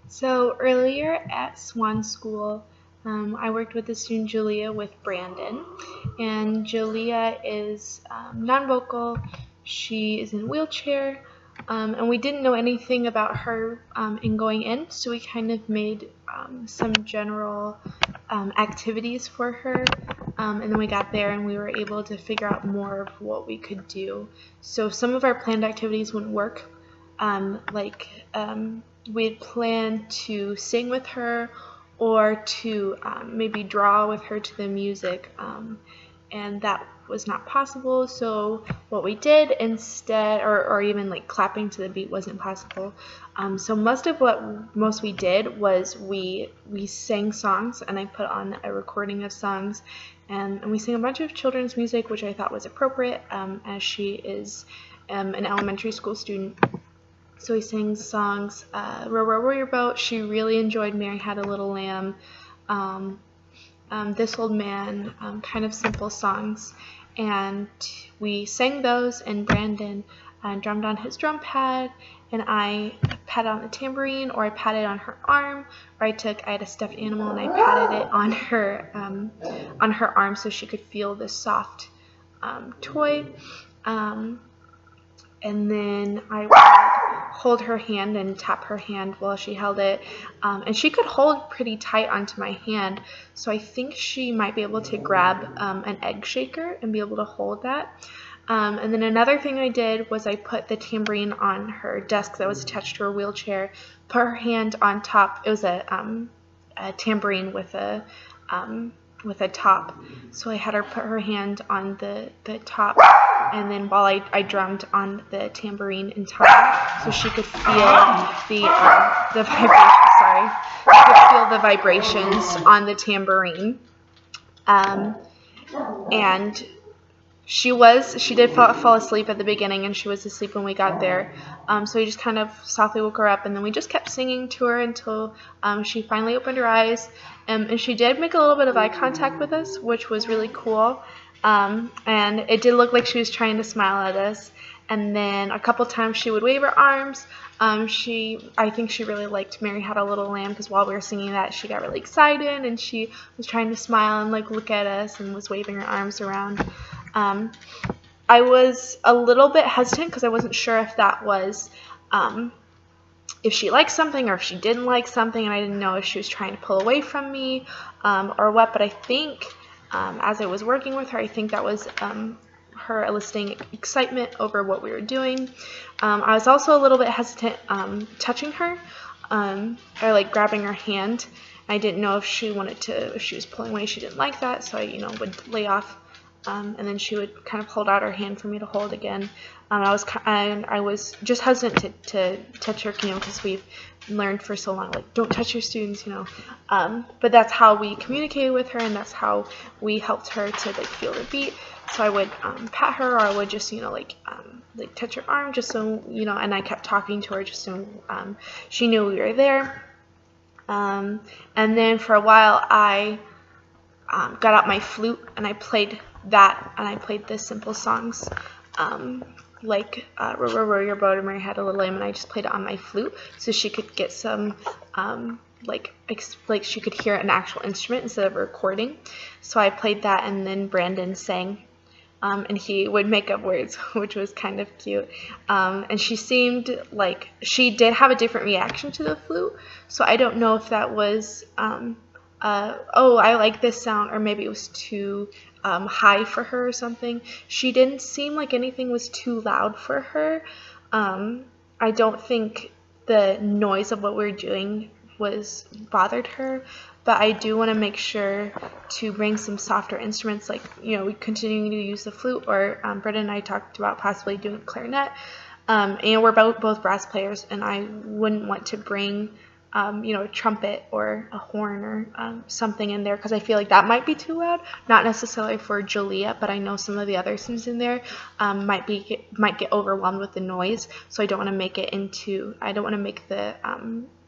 So earlier at Swann School, I worked with the student Julia with Brandon, and Julia is non-vocal. She is in a wheelchair, and we didn't know anything about her in going in, so we kind of made some general activities for her. And then we got there and we were able to figure out more of what we could do. So some of our planned activities wouldn't work. We'd planned to sing with her or to maybe draw with her to the music, and that was not possible. So what we did instead, or even like clapping to the beat, wasn't possible. So most we did was we sang songs, and I put on a recording of songs, and we sang a bunch of children's music, which I thought was appropriate, as she is an elementary school student. So we sang songs, Row, Row, Row Your Boat. She really enjoyed Mary Had a Little Lamb, This Old Man, kind of simple songs. And we sang those, and Brandon drummed on his drum pad, and I patted on the tambourine, or I patted on her arm, or I had a stuffed animal and I patted it on her arm so she could feel the soft toy. And then I would hold her hand and tap her hand while she held it. And she could hold pretty tight onto my hand, so I think she might be able to grab an egg shaker and be able to hold that. And then another thing I did was I put the tambourine on her desk that was attached to her wheelchair, put her hand on top. It was a tambourine with a top, so I had her put her hand on the top, and then while I drummed on the tambourine in time, so she could feel the vibration. Sorry, she could feel the vibrations on the tambourine, and she did fall asleep at the beginning, and she was asleep when we got there. So we just kind of softly woke her up, and then we just kept singing to her until she finally opened her eyes. And she did make a little bit of eye contact with us, which was really cool. And it did look like she was trying to smile at us. And then a couple times she would wave her arms. I think she really liked Mary Had a Little Lamb, because while we were singing that, she got really excited, and she was trying to smile and like look at us and was waving her arms around. I was a little bit hesitant because I wasn't sure if that was if she liked something or if she didn't like something, and I didn't know if she was trying to pull away from me or what. But I think as I was working with her, I think that was her eliciting excitement over what we were doing. I was also a little bit hesitant touching her or like grabbing her hand. I didn't know if she was pulling away. She didn't like that, so I would lay off. And then she would kind of hold out her hand for me to hold again. I was just hesitant to touch her, because we've learned for so long, like, don't touch your students, But that's how we communicated with her, and that's how we helped her to like feel the beat. So I would pat her, or I would just like touch her arm, just so and I kept talking to her just so she knew we were there. And then for a while I got out my flute and I played that, and I played the simple songs like Row, Row, Row Your Boat, and Mary Had a Little Lamb, and I just played it on my flute so she could get some like she could hear an actual instrument instead of a recording. So I played that, and then Brandon sang, and he would make up words, which was kind of cute. And she seemed like she did have a different reaction to the flute, so I don't know if that was oh, I like this sound, or maybe it was too high for her or something. She didn't seem like anything was too loud for her. I don't think the noise of what we were doing bothered her, but I do want to make sure to bring some softer instruments, like we continuing to use the flute, or Britta and I talked about possibly doing clarinet. And we're both brass players, and I wouldn't want to bring a trumpet or a horn or something in there, because I feel like that might be too loud. Not necessarily for Julia, but I know some of the other students in there might get overwhelmed with the noise. So I don't want to make the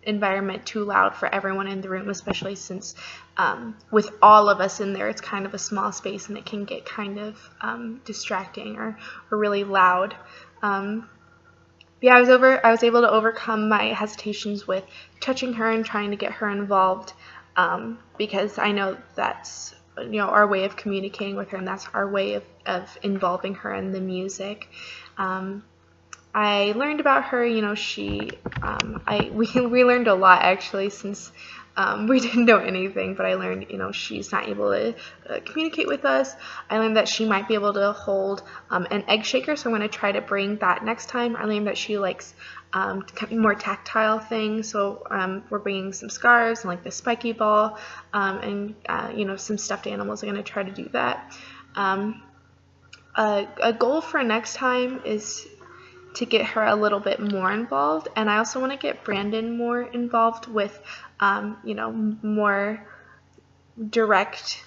environment too loud for everyone in the room, especially since with all of us in there, it's kind of a small space, and it can get kind of distracting or really loud. yeah, I was able to overcome my hesitations with touching her and trying to get her involved, because I know that's, our way of communicating with her, and that's our way of involving her in the music. Um, I learned about her. We learned a lot actually, since we didn't know anything. But I learned, she's not able to communicate with us. I learned that she might be able to hold an egg shaker, so I'm going to try to bring that next time. I learned that she likes more tactile things, so we're bringing some scarves and like the spiky ball, and some stuffed animals. I'm going to try to do that. A goal for next time is to get her a little bit more involved, and I also want to get Brandon more involved with more direct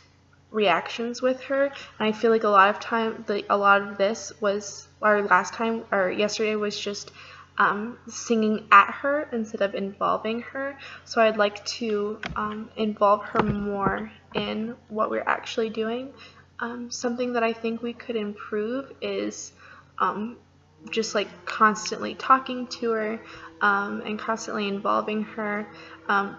reactions with her. And I feel like a lot of this was, our last time or yesterday was just singing at her instead of involving her. So I'd like to involve her more in what we're actually doing. Something that I think we could improve is just like constantly talking to her, and constantly involving her.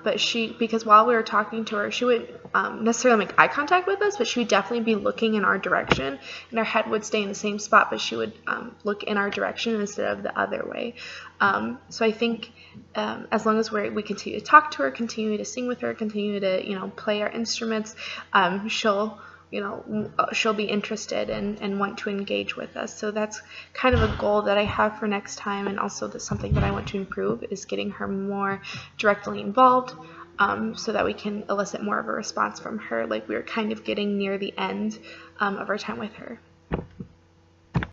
Because while we were talking to her, she would necessarily make eye contact with us, but she would definitely be looking in our direction, and her head would stay in the same spot, but she would look in our direction instead of the other way. So I think as long as we continue to talk to her, continue to sing with her, continue to play our instruments, she'll be interested and want to engage with us. So that's kind of a goal that I have for next time, and also that's something that I want to improve, is getting her more directly involved, so that we can elicit more of a response from her, like we were kind of getting near the end of our time with her.